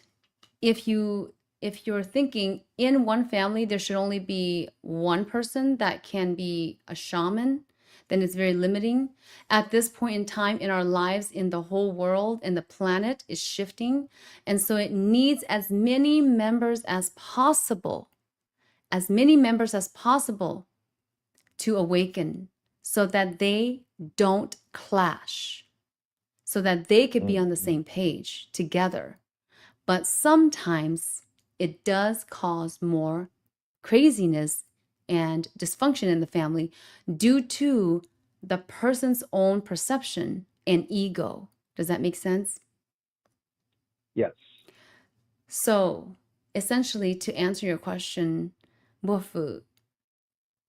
if you're thinking in one family there should only be one person that can be a shaman, then it's very limiting. At this point in time in our lives, in the whole world and the planet is shifting, and so it needs as many members as possible, to awaken, so that they don't clash, so that they could be on the Mm-hmm. same page together. But sometimes it does cause more craziness and dysfunction in the family due to the person's own perception and ego. Does that make sense? Yes. So, essentially, to answer your question, Bofu,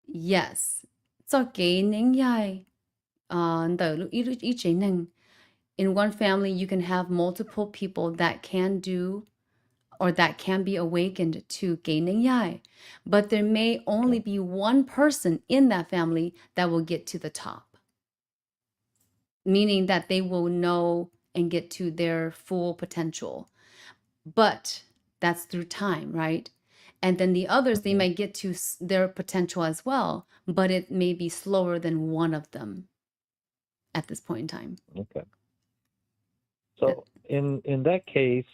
yes. It's okay. In one family, you can have multiple people that can do or that can be awakened to gaining yai, but there may only Okay. be one person in that family that will get to the top, meaning that they will know and get to their full potential. But that's through time, right? And then the others, they Mm-hmm. might get to their potential as well, but it may be slower than one of them at this point in time. Okay. That, So in that case,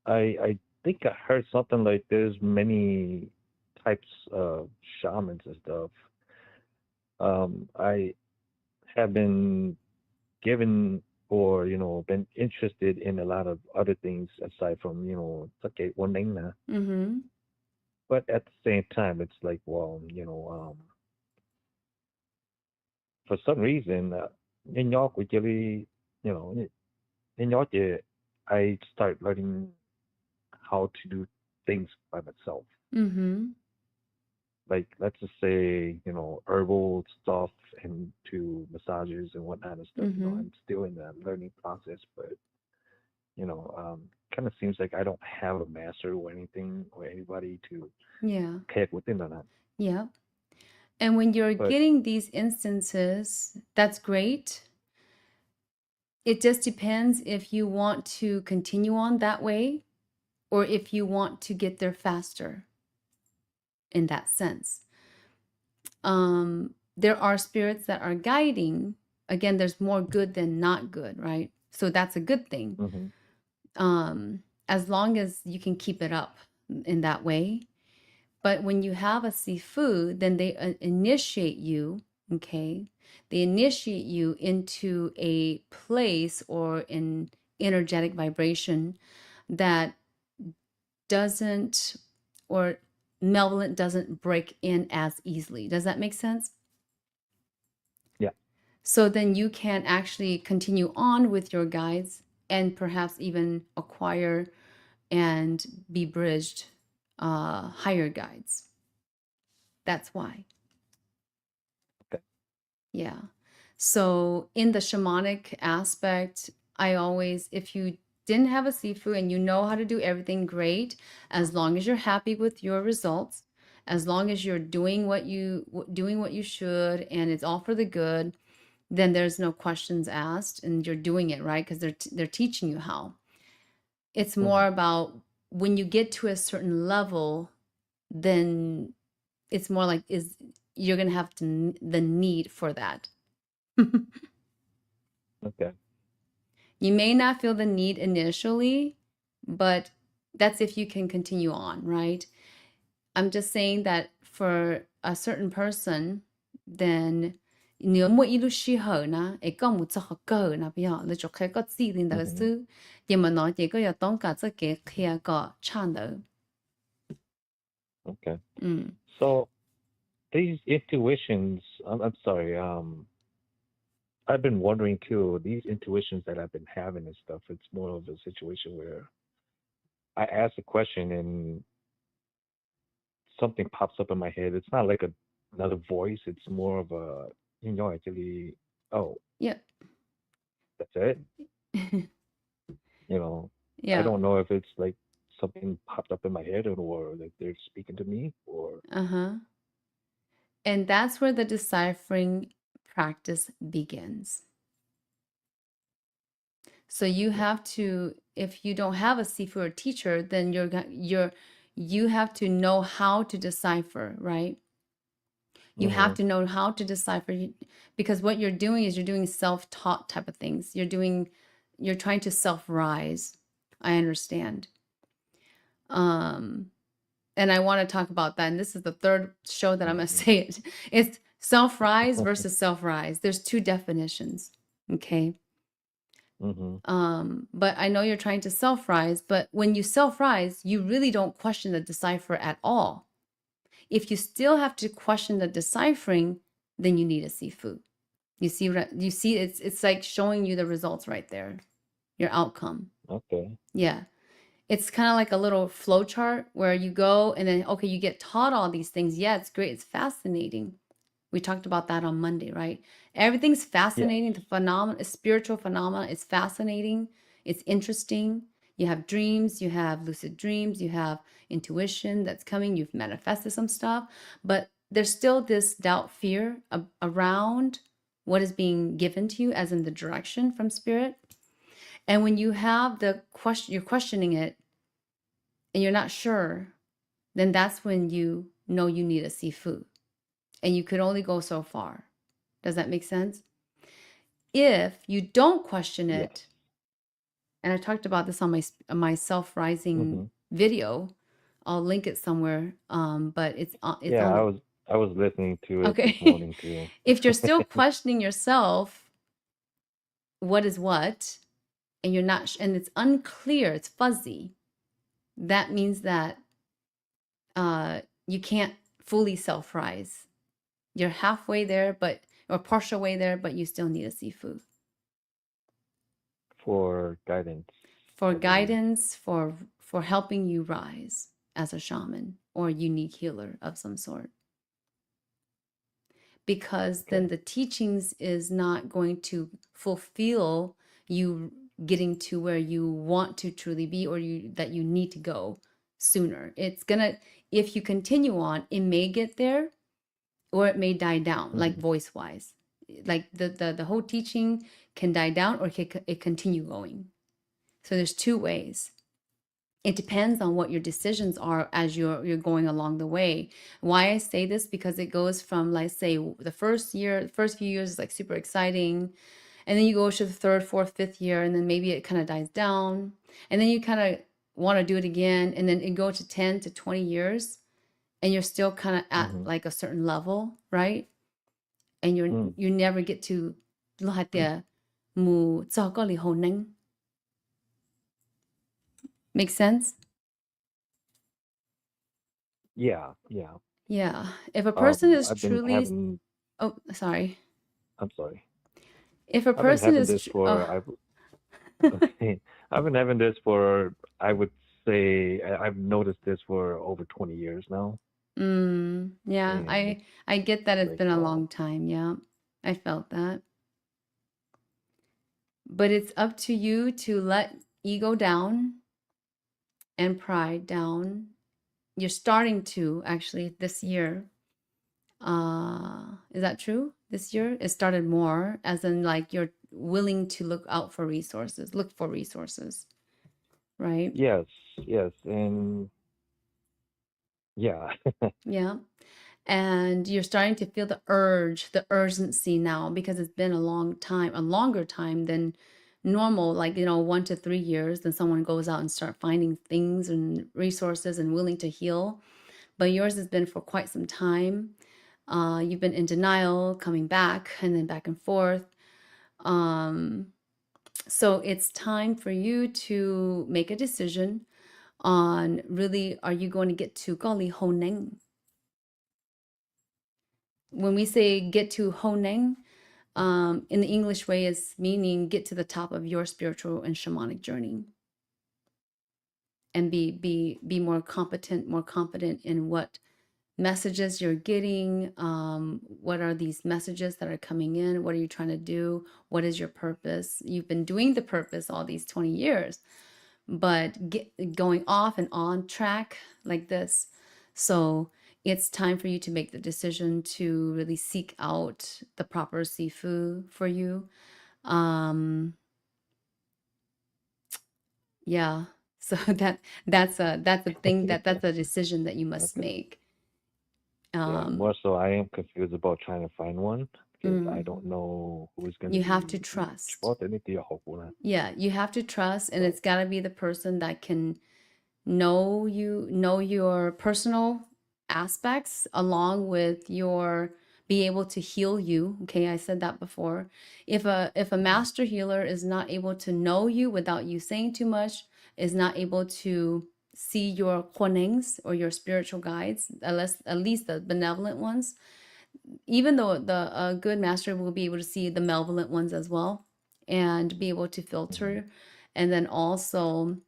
I think I heard something like there's many types of shamans and stuff, I have been given or been interested in a lot of other things aside from okay one thing na. Mm-hmm. But at the same time, it's like well for some reason in York we really in York I start learning how to do things by myself. Mm-hmm. Like let's just say herbal stuff and to massages and whatnot and stuff. Mm-hmm. I'm still in the learning process, but kind of seems like I don't have a master or anything or anybody to Yeah. peg within on that. Yeah. And when you're But getting these instances, that's great. It just depends if you want to continue on that way or if you want to get there faster in that sense. There are spirits that are guiding. Again, there's more good than not good, right? So that's a good thing. hmm As long as you can keep it up in that way. But when you have a sifu, then they initiate you, okay? They initiate you into a place or an energetic vibration that doesn't, or malevolent doesn't break in as easily. Does that make sense? yeah, So then you can actually continue on with your guides and perhaps even acquire and be bridged higher guides. That's why. okay. Yeah. So in the shamanic aspect, I always, if you didn't have a sifu and you know how to do everything great, as long as you're happy with your results, as long as you're doing doing what you should and it's all for the good, then there's no questions asked and you're doing it right because they're teaching you how. It's hmm more about when you get to a certain level, then it's more like is you're gonna have the need for that. okay. You may not feel the need initially, but that's if you can continue on, right? I'm just saying that for a certain person, then nếu mỗi ilu shi hở na, e có một số cơ na bây giờ, là cho cái có gì linh đó hmm sư, nhưng mà nói chỉ có有當cả這個kia個差的，okay. mm. So these intuitions, I'm sorry. I've been wondering too. These intuitions that I've been having and stuff. It's more of a situation where I ask a question and something pops up in my head. It's not like another voice. It's more of a actually. Oh, Yeah. that's it. You know, I Yeah. don't know if it's like something popped up in my head or like they're speaking to me or. Uh-huh. And that's where the deciphering practice begins. So you Yeah. have to, if you don't have a seafood teacher, then you have to know how to decipher, right? You have hmm to know how to decipher because what you're doing is you're doing self-taught type of things. You're trying to self-rise. I understand. And I want to talk about that. And this is the third show that I'm going to hmm say it. It's self-rise versus self-rise. There's two definitions. Okay. hmm But I know you're trying to self-rise, but when you self-rise, you really don't question the decipher at all. If you still have to question the deciphering, then you need a sifu. You see it's like showing you the results right there, your outcome. Okay. Yeah. It's kind of like a little flow chart where you go and then okay, you get taught all these things. Yeah, it's great. It's fascinating. We talked about that on Monday, right? Everything's Yes. fascinating. The phenomena, spiritual phenomena is fascinating. It's interesting. You have dreams, you have lucid dreams, you have intuition that's coming, you've manifested some stuff, but there's still this doubt, fear around what is being given to you, as in the direction from spirit. And when you have the question, you're questioning it and you're not sure, then that's when you know you need a sifu. And you could only go so far. Does that make sense? If you don't question Yes. it, and I talked about this on my self-rising hmm video, I'll link it somewhere. But it's Yeah, on the I was listening to it this okay. morning too. If you're still questioning yourself, what is what, and you're not, and it's unclear, it's fuzzy, that means that you can't fully self-rise. You're halfway there, but or partial way there, but you still need a sifu For guidance, for I believe. guidance, for helping you rise as a shaman or a unique healer of some sort. Because then Okay. the teachings is not going to fulfill you getting to where you want to truly be, or you that you need to go sooner. It's gonna, if you continue on, it may get there or it may die down, like Hmm. voice wise. Like the whole teaching can die down or it continue going. So there's two ways. It depends on what your decisions are as you're going along the way. Why I say this, because it goes from, like, say, the first year, the first few years is like super exciting, and then you go to the third, fourth, fifth year, and then maybe it kind of dies down, and then you kind of want to do it again, and then it go to 10 to 20 years, and you're still kind of at Hmm. like a certain level, right? And Mm. you never get to lo hạt tìa mù cho có lì hồn nâng. Make sense? Yeah, yeah. Yeah. If a person is I've been truly, having. oh, sorry. I'm sorry. If a I've been person having is, this for. oh, Okay. I've been having this for. I would say I've noticed this for over 20 years now, yeah, and it's I get that it's like been a wow. long time. Yeah, I felt that. But it's up to you to let ego down and pride down. You're starting to actually this year. Is that true? This year it started more, as in like you're willing to look for resources, right? Yes, yes, and yeah. Yeah. And you're starting to feel the urge, the urgency now, because it's been a long time, a longer time than normal, like, 1 to 3 years. Then someone goes out and start finding things and resources and willing to heal. But yours has been for quite some time. You've been in denial, coming back, and then back and forth. Um, so it's time for you to make a decision on, really, are you going to get to Gali Honeng? When we say get to Honeng, in the English way, is meaning get to the top of your spiritual and shamanic journey, and be more competent, more confident in what messages you're getting. What are these messages that are coming in? What are you trying to do? What is your purpose? You've been doing the purpose all these 20 years, but going off and on track like this. So it's time for you to make the decision to really seek out the proper sifu for you. Um, yeah. So that's a thing, that's a decision that you must Okay. make. Yeah, Um, more so I am confused about trying to find one because I mm, don't know who is going to you have to be trust. the. Yeah, you have to trust, and So, it's got to be the person that can know your personal aspects, along with your, be able to heal you. Okay, I said that before. If a mhm, master healer is not able to know you without you saying too much, is not able to see your huanings or your spiritual guides, at least the benevolent ones, even though the a good master will be able to see the malevolent ones as well, and be able to mhm, filter. And then also,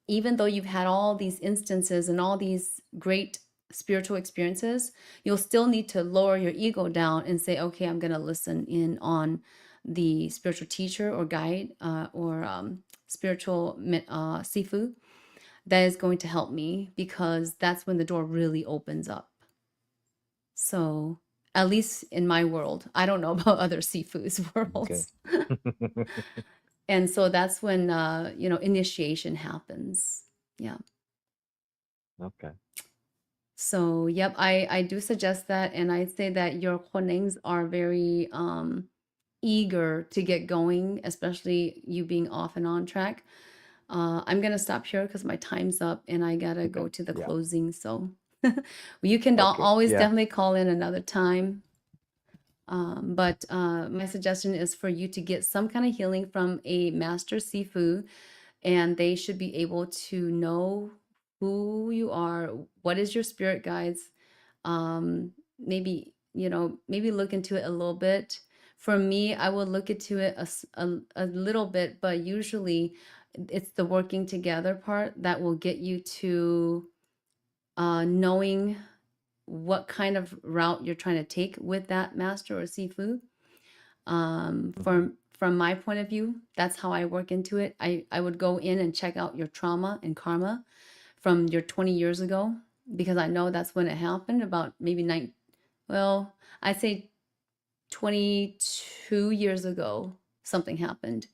even though you've had all these instances and all these great spiritual experiences, you'll still need to lower your ego down and say, okay, I'm going to listen in on the spiritual teacher or guide, or spiritual sifu that is going to help me, because that's when the door really opens up. So, at least in my world, I don't know about other Sifu's okay. worlds. And so that's when, initiation happens. Yeah. Okay. So, yep, I do suggest that, and I'd say that your Huanings are very eager to get going, especially you being off and on track. I'm going to stop here because my time's up and I got to Okay. go to the Yeah. closing. So you can Okay. always Yeah. definitely call in another time. But my suggestion is for you to get some kind of healing from a master Sifu, and they should be able to know who you are, what is your spirit guides. Maybe, maybe look into it a little bit. For me, I will look into it a little bit, but usually it's the working together part that will get you to knowing what kind of route you're trying to take with that master or Sifu. Hmm. From my point of view, that's how I work into it. I would go in and check out your trauma and karma from your 20 years ago, because I know that's when it happened, about maybe well, I'd say 22 years ago, something happened.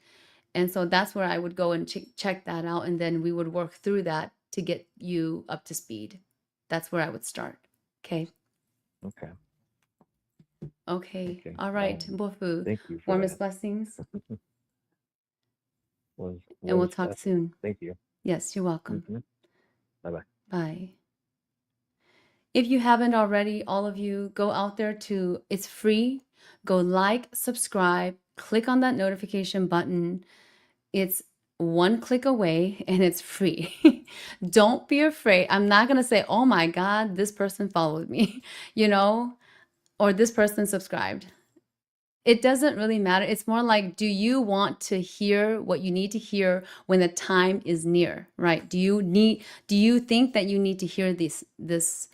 And so that's where I would go and check that out. And then we would work through that to get you up to speed. That's where I would start. Okay. Okay. Okay. Okay. All right. Bofu, Thank you for warmest that. blessings. And we'll Was talk blessing. soon. Thank you. Yes, you're welcome. Hmm. Bye bye. Bye. If you haven't already, all of you, go out there it's free. Go like, subscribe, click on that notification button. It's one click away and it's free. Don't be afraid. I'm not going to say, oh my God, this person followed me, or this person subscribed. It doesn't really matter. It's more like, do you want to hear what you need to hear when the time is near, right? Do you think that you need to hear this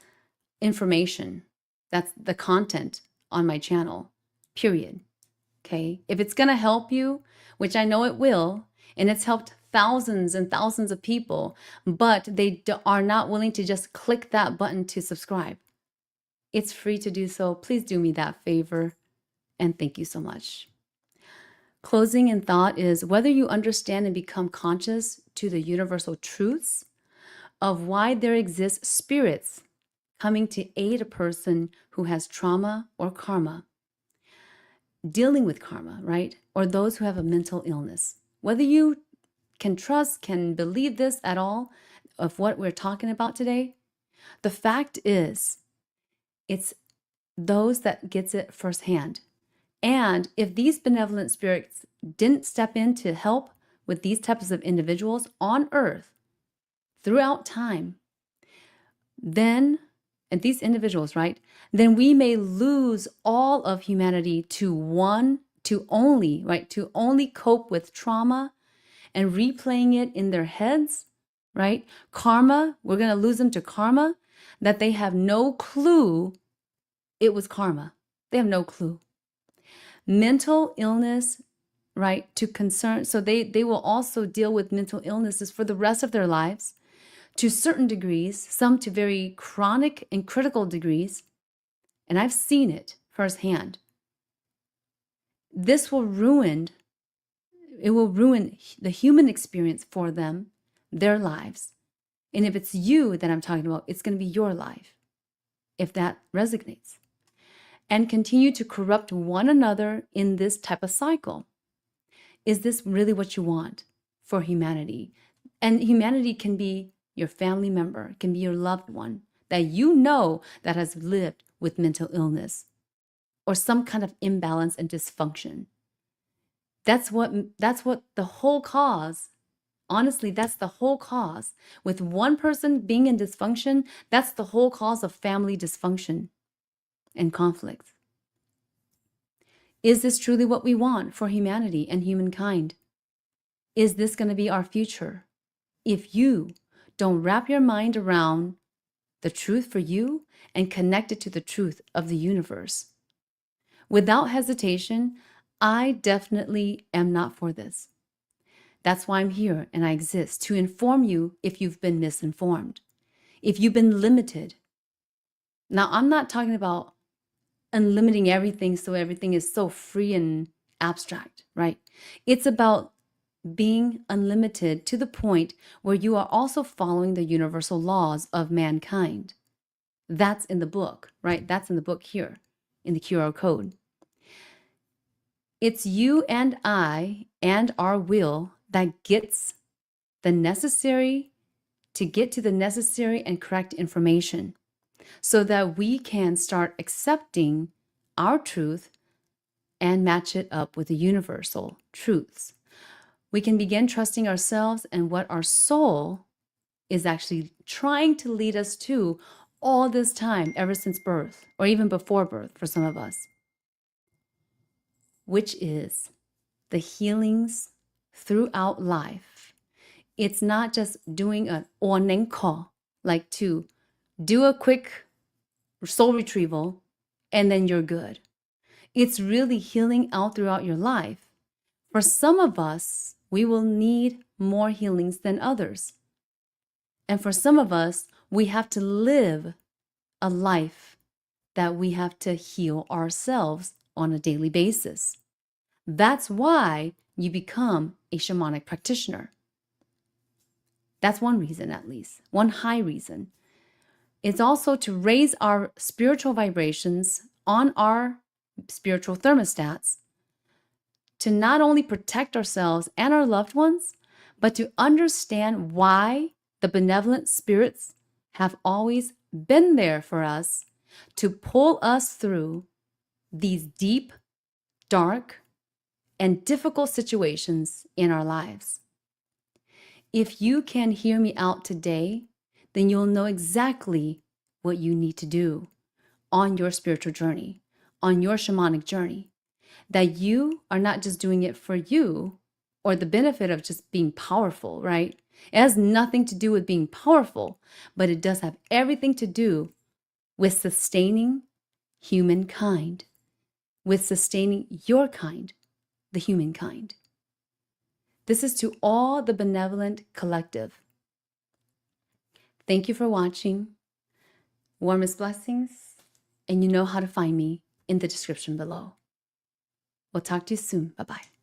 information? That's the content on my channel, period. Okay. If it's going to help you, which I know it will, and it's helped thousands and thousands of people, but they are not willing to just click that button to subscribe. It's free to do so. Please do me that favor. And thank you so much. Closing in thought is, whether you understand and become conscious to the universal truths of why there exist spirits coming to aid a person who has trauma or karma, dealing with karma, right? Or those who have a mental illness. Whether you can trust, can believe this at all of what we're talking about today, the fact is, it's those that gets it firsthand. And if these benevolent spirits didn't step in to help with these types of individuals on earth throughout time, then, and these individuals, right, then we may lose all of humanity to only cope with trauma and replaying it in their heads, right? Karma, we're going to lose them to karma that they have no clue it was karma. They have no clue. Mental illness, right, to concern. So they will also deal with mental illnesses for the rest of their lives to certain degrees, some to very chronic and critical degrees. And I've seen it firsthand. It will ruin the human experience for them, their lives. And if it's you that I'm talking about, it's going to be your life, if that resonates. And continue to corrupt one another in this type of cycle. Is this really what you want for humanity? And humanity can be your family member, can be your loved one that you know that has lived with mental illness or some kind of imbalance and dysfunction. That's what the whole cause. Honestly, that's the whole cause. With one person being in dysfunction, that's the whole cause of family dysfunction and conflict. Is this truly what we want for humanity and humankind? Is this going to be our future? If you don't wrap your mind around the truth for you and connect it to the truth of the universe, without hesitation, I definitely am not for this. That's why I'm here and I exist, to inform you if you've been misinformed, if you've been limited. Now, I'm not talking about unlimiting everything so everything is so free and abstract, right? It's about being unlimited to the point where you are also following the universal laws of mankind. That's in the book, right? That's in the book here, in the QR code. It's you and I and our will that gets the necessary to get to the necessary and correct information so that we can start accepting our truth and match it up with the universal truths. We can begin trusting ourselves and what our soul is actually trying to lead us to all this time, ever since birth, or even before birth for some of us, which is the healings throughout life. It's not just doing an onenko, like to do a quick soul retrieval and then you're good. It's really healing out throughout your life. For some of us, we will need more healings than others. And for some of us, we have to live a life that we have to heal ourselves on a daily basis. That's why you become a shamanic practitioner. That's one reason, at least, one high reason. It's also to raise our spiritual vibrations on our spiritual thermostats, to not only protect ourselves and our loved ones, but to understand why the benevolent spirits have always been there for us to pull us through these deep, dark, and difficult situations in our lives. If you can hear me out today, then you'll know exactly what you need to do on your spiritual journey, on your shamanic journey. That you are not just doing it for you or the benefit of just being powerful, right? It has nothing to do with being powerful, but it does have everything to do with sustaining humankind, with sustaining your kind, the humankind. This is to all the benevolent collective. Thank you for watching. Warmest blessings, and you know how to find me in the description below. We'll talk to you soon. Bye-bye.